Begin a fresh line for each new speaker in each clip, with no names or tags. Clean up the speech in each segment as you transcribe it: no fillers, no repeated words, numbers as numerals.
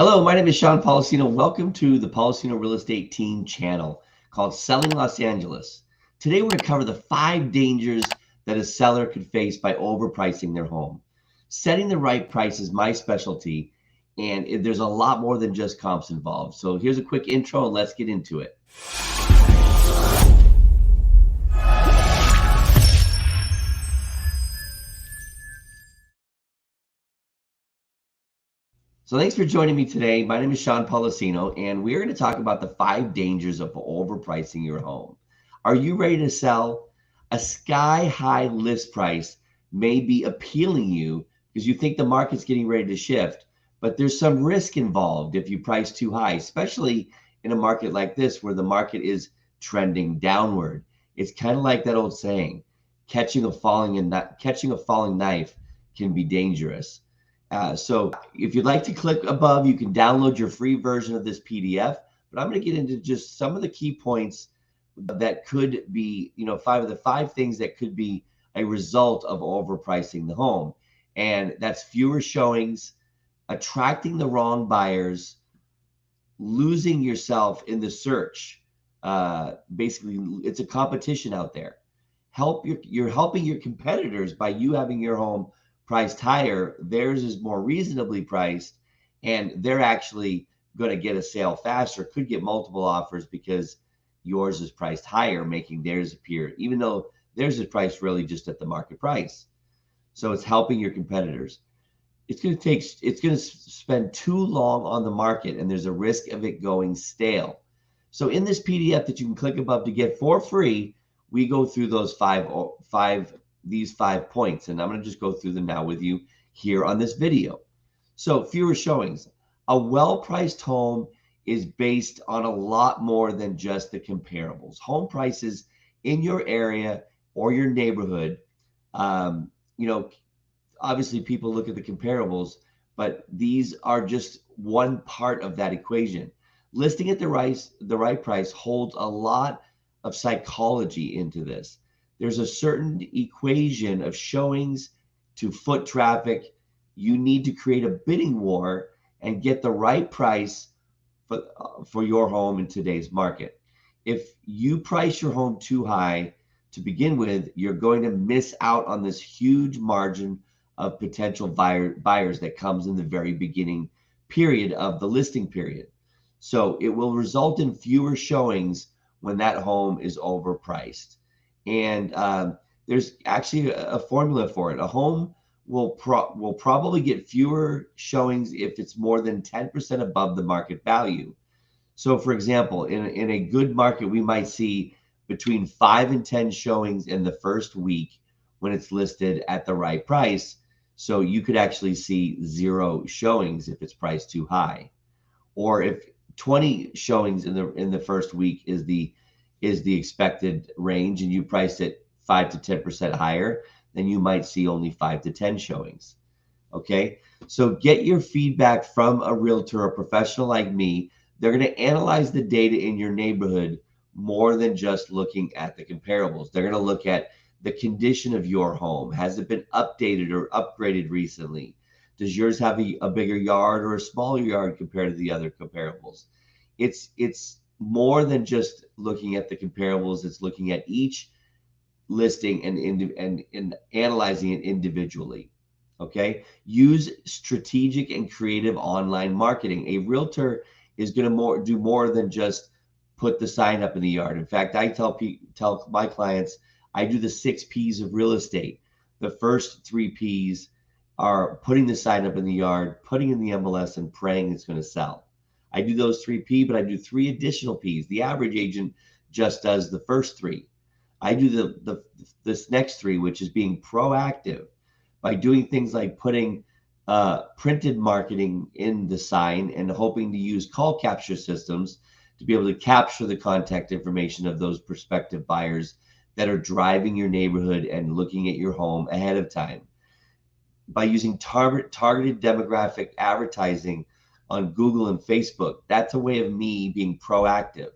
Hello, my name is Sean Policino. Welcome to the Policino Real Estate Team channel called Selling Los Angeles. Today we're going to cover the 5 dangers that a seller could face by overpricing their home. Setting the right price is my specialty, and there's a lot more than just comps involved. So here's a quick intro and let's get into it. So thanks for joining me today. My name is Sean Policino, and we're going to talk about the 5 dangers of overpricing your home. Are you ready to sell? A sky-high list price may be appealing you because you think the market's getting ready to shift, but there's some risk involved if you price too high, especially in a market like this where the market is trending downward. It's kind of like that old saying, catching a falling knife can be dangerous. So if you'd like to click above, you can download your free version of this PDF, but I'm going to get into just some of the key points that could be, five things that could be a result of overpricing the home. And that's fewer showings, attracting the wrong buyers, losing yourself in the search. Basically, it's a competition out there. You're helping your competitors by you having your home priced higher. Theirs is more reasonably priced, and they're actually going to get a sale faster, could get multiple offers because yours is priced higher, making theirs appear, even though theirs is priced really just at the market price. So it's helping your competitors. It's going to spend too long on the market, and there's a risk of it going stale. So in this PDF that you can click above to get for free, we go through those these 5 points, and I'm going to just go through them now with you here on this video. So fewer showings. A well-priced home is based on a lot more than just the comparables. Home prices in your area or your neighborhood, obviously people look at the comparables, but these are just one part of that equation. Listing at the right price holds a lot of psychology into this. There's a certain equation of showings to foot traffic. You need to create a bidding war and get the right price for your home in today's market. If you price your home too high to begin with, you're going to miss out on this huge margin of potential buyers that comes in the very beginning period of the listing period. So it will result in fewer showings when that home is overpriced. And there's actually a formula for it. A home will probably get fewer showings if it's more than 10% above the market value. So for example, in a good market, we might see between 5 and 10 showings in the first week when it's listed at the right price. So you could actually see 0 showings if it's priced too high. Or if 20 showings in the first week is the expected range, and you priced it 5 to 10% higher, then you might see only 5 to 10 showings. Okay, so get your feedback from a realtor, a professional like me. They're going to analyze the data in your neighborhood more than just looking at the comparables. They're going to look at the condition of your home. Has it been updated or upgraded recently? Does yours have a bigger yard or a smaller yard compared to the other comparables? It's more than just looking at the comparables. It's looking at each listing and analyzing it individually. Okay, use strategic and creative online marketing. A realtor is going to do more than just put the sign up in the yard. In fact, I tell my clients, I do the 6 P's of real estate. The first 3 P's are putting the sign up in the yard, putting in the MLS, and praying it's going to sell. I do those 3 P, but I do 3 additional P's. The average agent just does the first 3. I do this next 3, which is being proactive by doing things like putting printed marketing in the sign and hoping to use call capture systems to be able to capture the contact information of those prospective buyers that are driving your neighborhood and looking at your home ahead of time. By using targeted demographic advertising on Google and Facebook, that's a way of me being proactive.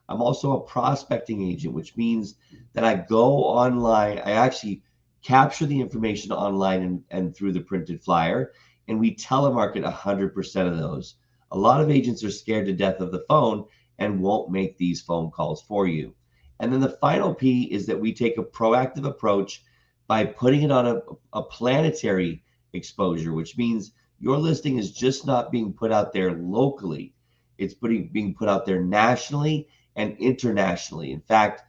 I'm also a prospecting agent, which means that I go online. I actually capture the information online and through the printed flyer, and we telemarket 100% of those. A lot of agents are scared to death of the phone and won't make these phone calls for you. And then the final P is that we take a proactive approach by putting it on a planetary exposure, which means your listing is just not being put out there locally. It's being put out there nationally and internationally. In fact,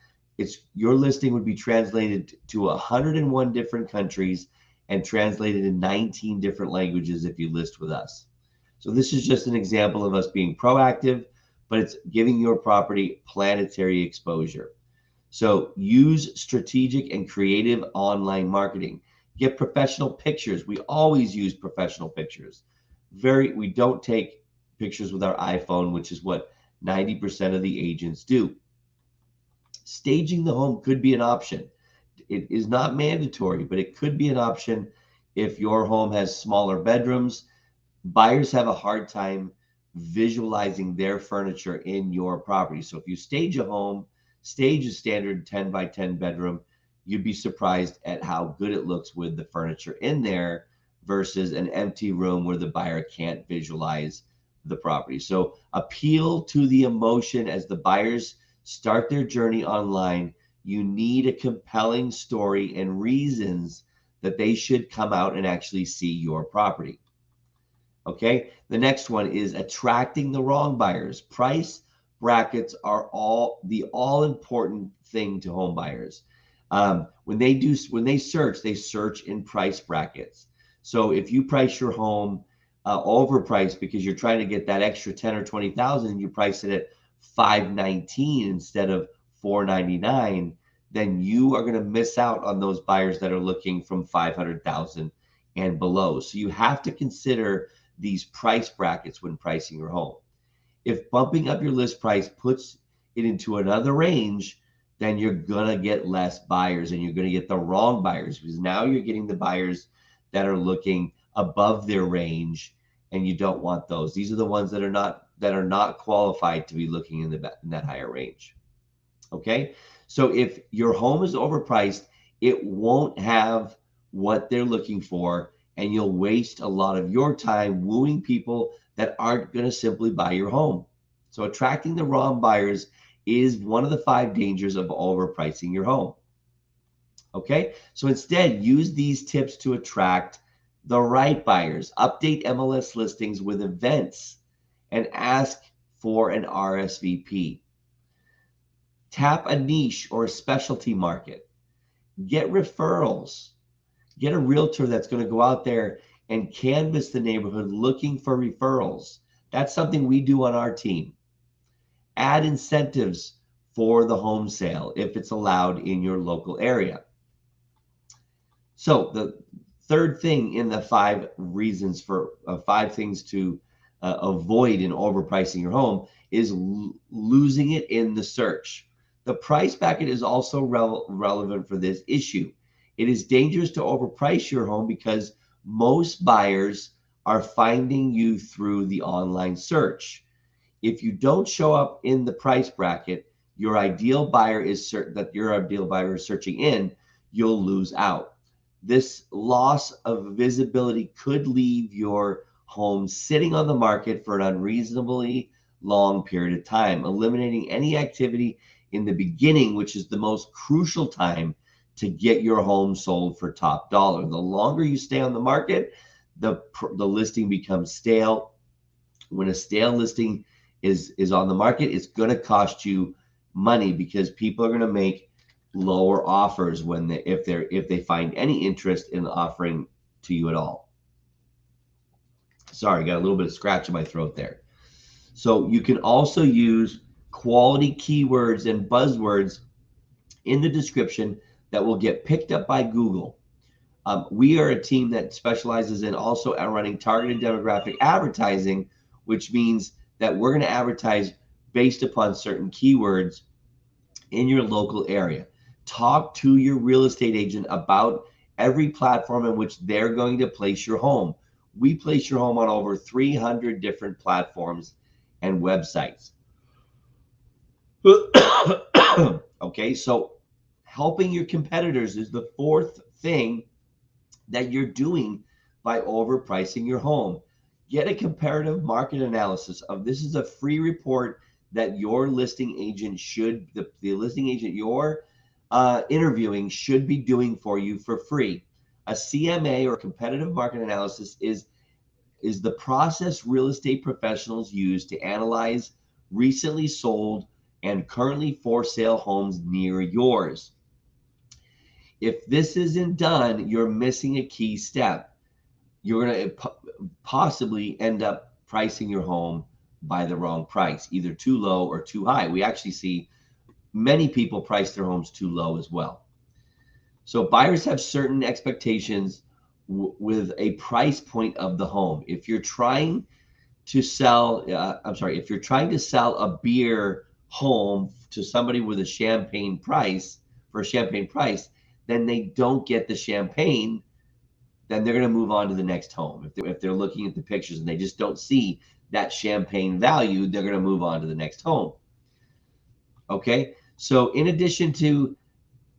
your listing would be translated to 101 different countries and translated in 19 different languages if you list with us. So this is just an example of us being proactive, but it's giving your property planetary exposure. So use strategic and creative online marketing. Get professional pictures. We always use professional pictures. We don't take pictures with our iPhone, which is what 90% of the agents do. Staging the home could be an option. It is not mandatory, but it could be an option if your home has smaller bedrooms. Buyers have a hard time visualizing their furniture in your property. So if you stage a home, stage a standard 10 by 10 bedroom, you'd be surprised at how good it looks with the furniture in there versus an empty room where the buyer can't visualize the property. So appeal to the emotion as the buyers start their journey online. You need a compelling story and reasons that they should come out and actually see your property. Okay, the next one is attracting the wrong buyers. Price brackets are the all important thing to home buyers. When they search in price brackets. So if you price your home overpriced because you're trying to get that extra 10 or 20,000 and you price it at 519 instead of 499, then you are going to miss out on those buyers that are looking from 500,000 and below. So you have to consider these price brackets when pricing your home. If bumping up your list price puts it into another range, then you're going to get less buyers and you're going to get the wrong buyers, because now you're getting the buyers that are looking above their range, and you don't want those. These are the ones that are not qualified to be looking in that higher range. Okay? So if your home is overpriced, it won't have what they're looking for, and you'll waste a lot of your time wooing people that aren't going to simply buy your home. So attracting the wrong buyers is one of the 5 dangers of overpricing your home. Okay, so instead use these tips to attract the right buyers. Update MLS listings with events and ask for an RSVP. Tap a niche or a specialty market. Get referrals. Get a realtor that's going to go out there and canvass the neighborhood looking for referrals. That's something we do on our team. Add incentives for the home sale if it's allowed in your local area. So the third thing in the 5 reasons for 5 things to avoid in overpricing your home is losing it in the search. The price bracket is also relevant for this issue. It is dangerous to overprice your home because most buyers are finding you through the online search. If you don't show up in the price bracket your ideal buyer is searching in, you'll lose out. This loss of visibility could leave your home sitting on the market for an unreasonably long period of time, eliminating any activity in the beginning, which is the most crucial time to get your home sold for top dollar. The longer you stay on the market, the listing becomes stale. When a stale listing is on the market, it's going to cost you money because people are going to make lower offers if they find any interest in offering to you at all. Sorry, got a little bit of scratch in my throat there. So you can also use quality keywords and buzzwords in the description that will get picked up by Google. We are a team that specializes in also running targeted demographic advertising, which means that we're going to advertise based upon certain keywords in your local area. Talk to your real estate agent about every platform in which they're going to place your home. We place your home on over 300 different platforms and websites. Okay, so helping your competitors is the 4th thing that you're doing by overpricing your home. Get a comparative market analysis of this. Is a free report that your listing agent should, the listing agent you're interviewing should be doing for you for free. A CMA, or competitive market analysis, is the process real estate professionals use to analyze recently sold and currently for sale homes near yours. If this isn't done, you're missing a key step. You're going to possibly end up pricing your home by the wrong price, either too low or too high. We actually see many people price their homes too low as well. So buyers have certain expectations with a price point of the home. If you're trying to sell, if you're trying to sell a beer home to somebody with a champagne price, for a champagne price, then they don't get the champagne, then they're going to move on to the next home. If they're looking at the pictures and they just don't see that champagne value, they're going to move on to the next home. Okay, so in addition to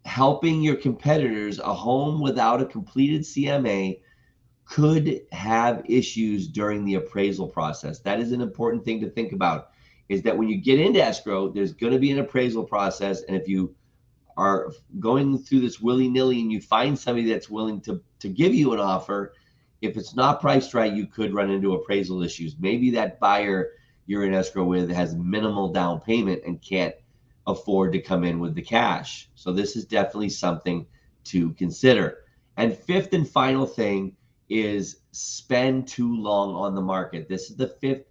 helping your competitors, a home without a completed CMA could have issues during the appraisal process. That is an important thing to think about, is that when you get into escrow, there's going to be an appraisal process. And if you are going through this willy-nilly and you find somebody that's willing to give you an offer, if it's not priced right, you could run into appraisal issues. Maybe that buyer you're in escrow with has minimal down payment and can't afford to come in with the cash. So this is definitely something to consider. And fifth and final thing is spend too long on the market. This is the fifth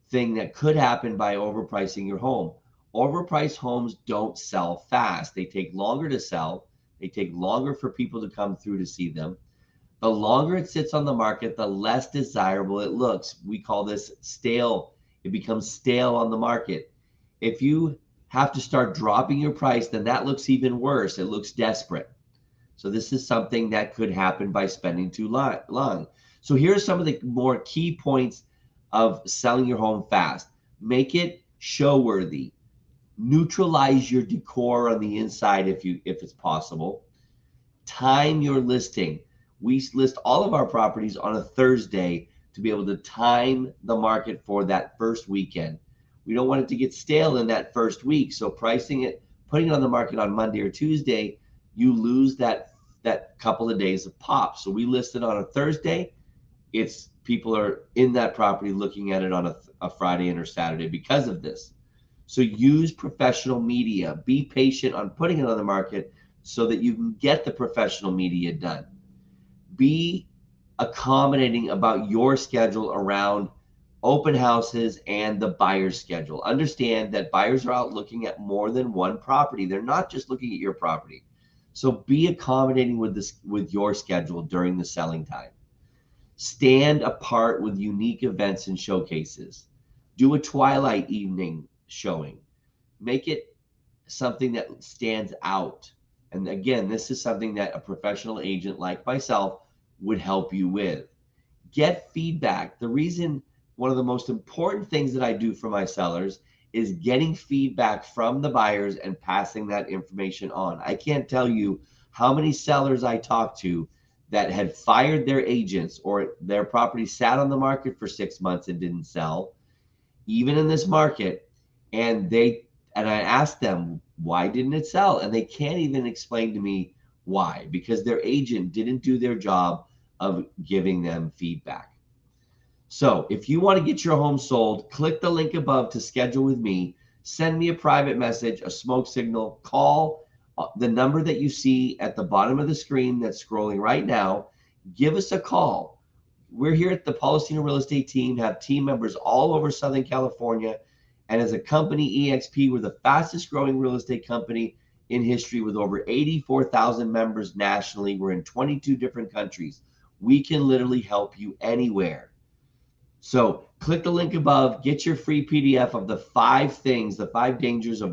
thing that could happen by overpricing your home. Overpriced homes don't sell fast. They take longer to sell. They take longer for people to come through to see them. The longer it sits on the market, the less desirable it looks. We call this stale. It becomes stale on the market. If you have to start dropping your price, then that looks even worse. It looks desperate. So this is something that could happen by spending too long. So here are some of the more key points of selling your home fast. Make it show worthy. Neutralize your decor on the inside if it's possible. Time your listing. We list all of our properties on a Thursday to be able to time the market for that first weekend. We don't want it to get stale in that first week. So pricing it, putting it on the market on Monday or Tuesday, you lose that couple of days of pop. So we list it on a Thursday. It's people are in that property looking at it on a Friday and or Saturday because of this. So use professional media. Be patient on putting it on the market so that you can get the professional media done. Be accommodating about your schedule around open houses and the buyer's schedule. Understand that buyers are out looking at more than one property. They're not just looking at your property. So be accommodating with your schedule during the selling time. Stand apart with unique events and showcases. Do a twilight evening showing. Make it something that stands out. And again, this is something that a professional agent like myself would help you with. Get feedback. One of the most important things that I do for my sellers is getting feedback from the buyers and passing that information on. I can't tell you how many sellers I talked to that had fired their agents, or their property sat on the market for 6 months and didn't sell, even in this market. And I asked them, why didn't it sell? And they can't even explain to me why, because their agent didn't do their job of giving them feedback. So if you want to get your home sold, click the link above to schedule with me. Send me a private message, a smoke signal, call the number that you see at the bottom of the screen that's scrolling right now. Give us a call. We're here at the Policino Real Estate team, have team members all over Southern California. And as a company, EXP, we're the fastest growing real estate company in history with over 84,000 members nationally. We're in 22 different countries. We can literally help you anywhere. So click the link above, get your free PDF of the 5 things, the 5 dangers of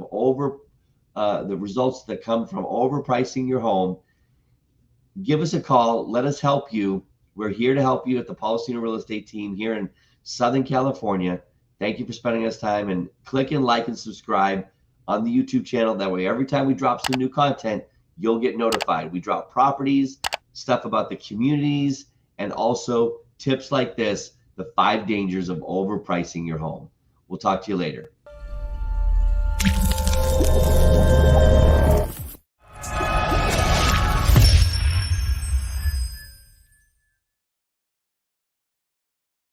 the results that come from overpricing your home. Give us a call. Let us help you. We're here to help you at the Policino Real Estate team here in Southern California. Thank you for spending us time, and click and like and subscribe on the YouTube channel. That way, every time we drop some new content, you'll get notified. We drop properties, stuff about the communities, and also tips like this, the the 5 dangers of overpricing your home. We'll talk to you later.